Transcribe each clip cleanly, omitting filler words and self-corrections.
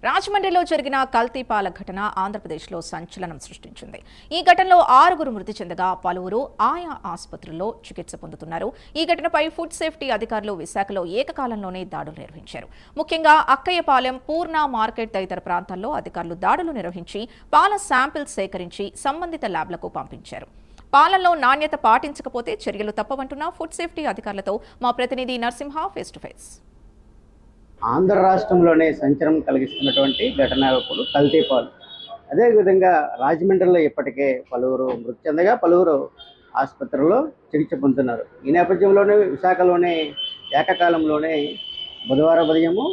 రాజమండ్రిలో జరిగిన కల్తీ పాల ఘటన ఆంధ్రప్రదేశ్లో సంచలనం సృష్టించింది. ఈ ఘటనలో 6 మృతి చెందగా పలువురు ఆయా ఆసుపత్రుల్లో చికిత్స పొందుతున్నారు. ఈ ఘటనపై ఫుడ్ సేఫ్టీ అధికారులు విశాఖలో ఏకకాలంలోనే దాడులు నిర్వహించారు. ముఖ్యంగా అక్కయ్యపాలెం, పూర్ణ మార్కెట్ తదితర ప్రాంతాల్లో అధికారులు దాడులు నిర్వహించి పాల శాంపిల్స్ సేకరించి సంబంధిత ల్యాబ్లకు పంపించారు. పాలనలో నాణ్యత పాటించకపోతే చర్యలు తప్పవంటున్న ఫుడ్ సేఫ్టీ అధికారులతో మా ప్రతినిధి Narasimha face to face. Andhra రాష్ట్రంలోనే సంచలనం కలిగిస్తున్నటువంటి ఘటన ఇప్పుడు కల్తీ పాలు. అదేవిధంగా రాజమండ్రిలో ఇప్పటికే పలువురు మృతి చెందగా పలువురు ఆసుపత్రుల్లో చికిత్స పొందుతున్నారు. ఈ నేపథ్యంలోనే విశాఖలోనే ఏకకాలంలోనే బుధవారం ఉదయము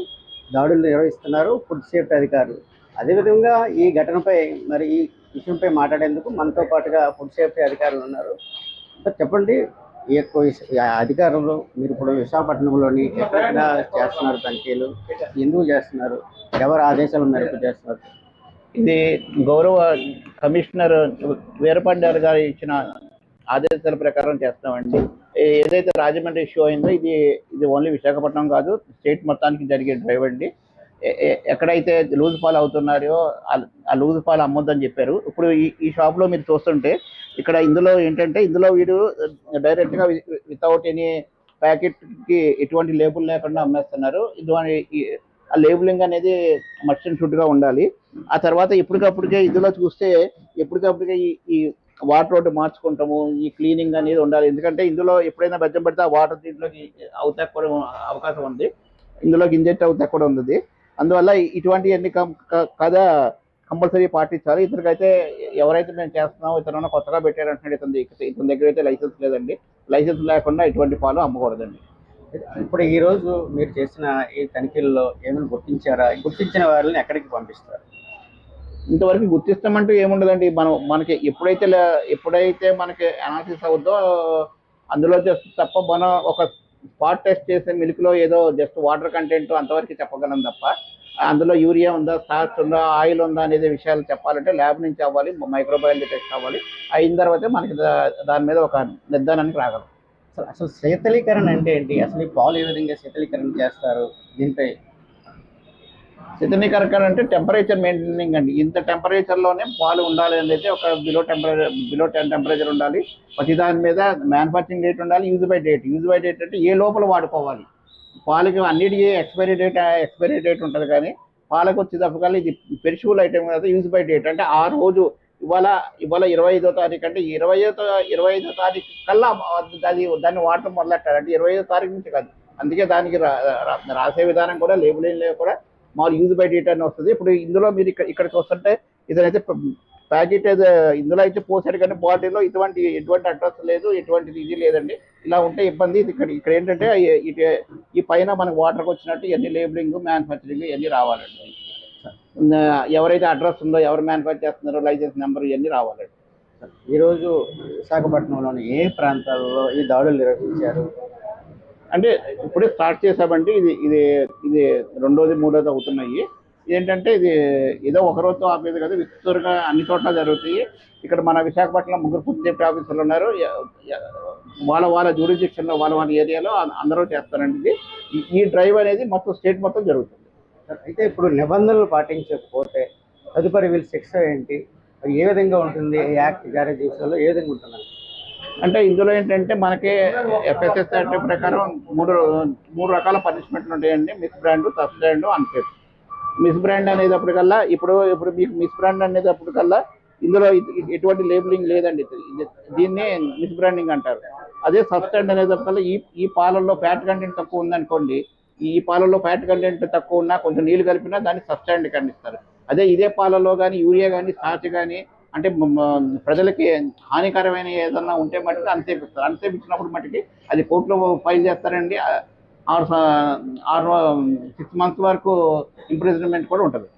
దాడులు నిర్వహిస్తున్నారు ఫుడ్ సేఫ్టీ అధికారులు. అదేవిధంగా ఈ ఘటనపై మరి ఈ విషయంపై మాట్లాడేందుకు మనతో పాటుగా ఫుడ్ సేఫ్టీ అధికారులు ఉన్నారు. చెప్పండి, ఈ అధికారులు మీరు ఇప్పుడు విశాఖపట్నంలోని ఎక్కడ చేస్తున్నారు తనిఖీలు, ఎందుకు చేస్తున్నారు, ఎవరు ఆదేశాల మేరకు చేస్తున్నారు? ఇది గౌరవ కమిషనర్ వీరపాండ్యారు గారు ఇచ్చిన ఆదేశాల ప్రకారం చేస్తామండి. ఏదైతే రాజమండ్రి ఇష్యూ అయిందో ఇది ఓన్లీ విశాఖపట్నం కాదు, స్టేట్ మొత్తానికి జరిగే డ్రైవ్ అండి. ఎక్కడైతే లూజ్ పాలు అవుతున్నారో ఆ లూజ్ పాలు అమ్మొద్దని చెప్పారు. ఇప్పుడు ఈ షాప్లో మీరు చూస్తుంటే ఇక్కడ ఇందులో ఏంటంటే వీడు డైరెక్ట్గా వితౌట్ ఎనీ ప్యాకెట్కి ఎటువంటి లేబుల్ లేకుండా అమ్మేస్తున్నారు. ఆ లేబులింగ్ అనేది మస్ట్ అండ్ షుడ్గా ఉండాలి. ఆ తర్వాత ఎప్పటికప్పటికే ఇందులో చూస్తే ఎప్పటికప్పటికే ఈ వాటర్ ఒకటి మార్చుకుంటాము, ఈ క్లీనింగ్ అనేది ఉండాలి. ఎందుకంటే ఇందులో ఎప్పుడైనా బెజ్జం పడితే ఆ వాటర్ దీంట్లోకి అవుతా కూడా అవకాశం ఉంది, ఇందులోకి ఇంజెక్ట్ అవుతా కూడా ఉంది. అందువల్ల ఇటువంటివన్నీ కదా కంపల్సరీ పాటించాలి. ఇతనికైతే ఎవరైతే మేము చేస్తున్నామో ఇతను కొత్తగా పెట్టారంటున్నాడు, ఇతని దగ్గర అయితే లైసెన్స్ లేదండి. లైసెన్స్ లేకుండా ఇటువంటి పాలు అమ్మకూడదండి. ఇప్పుడు ఈరోజు మీరు చేసిన ఈ తనిఖీల్లో ఏమైనా గుర్తించారా? గుర్తించిన వారిని ఎక్కడికి పంపిస్తారు? ఇంతవరకు గుర్తిస్తామంటూ ఏముండదండి. మనకి ఎప్పుడైతే మనకి అనాలిసిస్ అవుద్దో అందులో జస్ట్ తప్ప మనం ఒక స్పాట్ టెస్ట్ చేసే మిల్క్లో ఏదో జస్ట్ వాటర్ కంటెంట్ అంతవరకు చెప్పగలం తప్ప అందులో యూరియా ఉందా, స్టార్చ్ ఉందా, ఆయిల్ ఉందా అనేది విషయాలు చెప్పాలంటే ల్యాబ్ నుంచి అవ్వాలి, మైక్రోబయాలజీ టెస్ట్ అవ్వాలి. అయిన తర్వాతే మనకి దాని మీద ఒక నిర్ధారణకి రాగలం. అసలు శీతలీకరణ అంటే ఏంటి? అసలు ఈ పాలు ఏ విధంగా శీతలీకరణ చేస్తారు? దీనిపై శీతలీకరణ అంటే టెంపరేచర్ మెయింటైనింగ్ అండి. ఇంత టెంపరేచర్లోనే పాలు ఉండాలి అని అయితే ఒక బిలో 10 టెంపరేచర్ ఉండాలి. ప్రతి దాని మీద మ్యానుఫ్యాక్చరింగ్ డేట్ ఉండాలి, యూజ్ బై డేట్ అంటే ఏ లోపల వాడుకోవాలి. పాలకి అన్నిటికీ ఎక్స్పైరీ డేట్ ఉంటుంది, కానీ పాలకు వచ్చేటప్పటికల్లా ఇది పెరిషబుల్ ఐటమ్ కదా. యూజ్ బై డేట్ అంటే ఆ రోజు ఇవాళ 25వ తారీఖు అంటే 25వ తారీఖు కల్లా దాన్ని వాడటం మొదలెట్టాలి. అంటే 25వ తారీఖు నుంచి కాదు. అందుకే దానికి రాసే విధానం కూడా లేబులింగ్ కూడా మామూలు యూజ్ బై డేట్ అని వస్తుంది. ఇప్పుడు ఇందులో మీరు ఇక్కడ చూస్తుంటే ఇదైతే ప్యాకెట్ ఇందులో అయితే పోసారు, కానీ బాటిల్లో ఎటువంటి అడ్రస్ లేదు, ఎటువంటిది ఇది లేదండి. ఇలా ఉంటే ఇబ్బంది. ఇక్కడ ఏంటంటే ఈ పైన మనకు వాటర్కి వచ్చినట్టు ఇవన్నీ లేబులింగ్, మ్యానుఫ్యాక్చరింగ్ ఇవన్నీ రావాలండి. ఎవరైతే అడ్రస్ ఉందో, ఎవరు మ్యానుఫ్యాక్చర్ చేస్తున్నారో, లైసెన్స్ నెంబర్ ఇవన్నీ రావాలండి. ఈరోజు విశాఖపట్నంలోని ఏ ప్రాంతాల్లో ఈ దాడులు నిర్వహించారు? అంటే ఇప్పుడే స్టార్ట్ చేసామండి. ఇది రెండోది మూడోది అవుతున్నాయి. ఏంటంటే ఇది ఏదో ఒక రోజుతో ఆపేది కదా, విస్తృతంగా అన్ని చోట్ల జరుగుతాయి. ఇక్కడ మన విశాఖపట్నంలో 3 ఫుడ్ సేఫ్టీ ఆఫీసర్లు ఉన్నారు. వాళ్ళ జ్యూరిడిక్షన్లో వాళ్ళ ఏరియాలో అందరూ చేస్తారండి. ఈ డ్రైవ్ అనేది మొత్తం స్టేట్ మొత్తం జరుగుతుంది. అయితే ఇప్పుడు నిబంధనలు పాటించకపోతే తదుపరి వీళ్ళ శిక్ష ఏంటి, ఏ విధంగా ఉంటుంది? యాక్ట్ జారీ చేసేలో ఏ విధంగా ఉంటుంది? అంటే ఇందులో ఏంటంటే మనకి ఎఫ్ఎస్ఎస్ యాక్ట్ ప్రకారం మూడు రకాల పనిష్మెంట్లు ఉంటాయండి. Misbrand, sub brand, unsafe. Misbrand అనేటప్పటికల్లా ఇప్పుడు మీకు మిస్ బ్రాండ్ అనేటప్పటికల్లా ఇందులో ఎటువంటి లేబులింగ్ లేదండి, దీన్ని మిస్ బ్రాండింగ్ అంటారు. అదే సబ్స్టాండ్ అనేటప్పటికల్లా ఈ పాలల్లో ఫ్యాట్ కంటెంట్ తక్కువ ఉందనుకోండి, ఈ పాలల్లో ఫ్యాట్ కంటెంట్ తక్కువ ఉన్నా కొంచెం నీళ్ళు కలిపినా దాన్ని సబ్స్టాండ్ కండిస్తారు. అదే ఇదే పాలలో కానీ యూరియా కానీ స్టార్చ్ కానీ అంటే ప్రజలకి హానికరమైన ఏదన్నా ఉంటే మటుకు అన్సేఫ్ ఇస్తారు. అన్సేఫ్ ఇచ్చినప్పుడు మటుకి అది కోర్టులో ఫైల్ చేస్తారండి. 6 months వరకు ఇంప్రిజన్మెంట్ కూడా ఉంటుంది.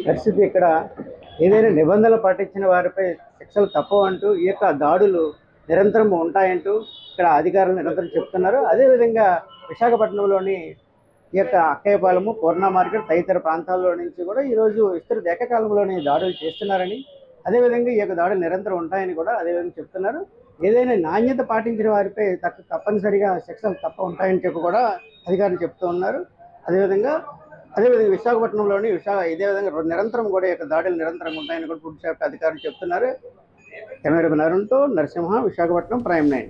పరిస్థితి ఇక్కడ ఏదైనా నిబంధనలు పాటించిన వారిపై శిక్షలు తప్పవంటూ ఈ యొక్క దాడులు నిరంతరం ఉంటాయంటూ ఇక్కడ అధికారులు నిరంతరం చెప్తున్నారు. అదేవిధంగా విశాఖపట్నంలోని ఈ యొక్క అక్కయ్యపాలెము, పూర్ణ మార్కెట్ తదితర ప్రాంతాల్లో నుంచి కూడా ఈరోజు విస్తృత ఏకకాలంలోని దాడులు చేస్తున్నారని, అదేవిధంగా ఈ యొక్క దాడులు నిరంతరం ఉంటాయని కూడా అదేవిధంగా చెప్తున్నారు. ఏదైనా నాణ్యత పాటించిన వారిపై తప్పనిసరిగా శిక్షలు ఉంటాయని చెప్పి కూడా అధికారులు చెప్తూ ఉన్నారు. అదేవిధంగా అదేవిధంగా విశాఖపట్నంలోని ఇదే విధంగా నిరంతరం కూడా ఈ యొక్క దాడులు నిరంతరంగా ఉంటాయని కూడా ఫుడ్ సేఫ్టీ అధికారులు చెప్తున్నారు. కెమెరా అరుణ్తో నరసింహ, విశాఖపట్నం, ప్రైమ్ 9.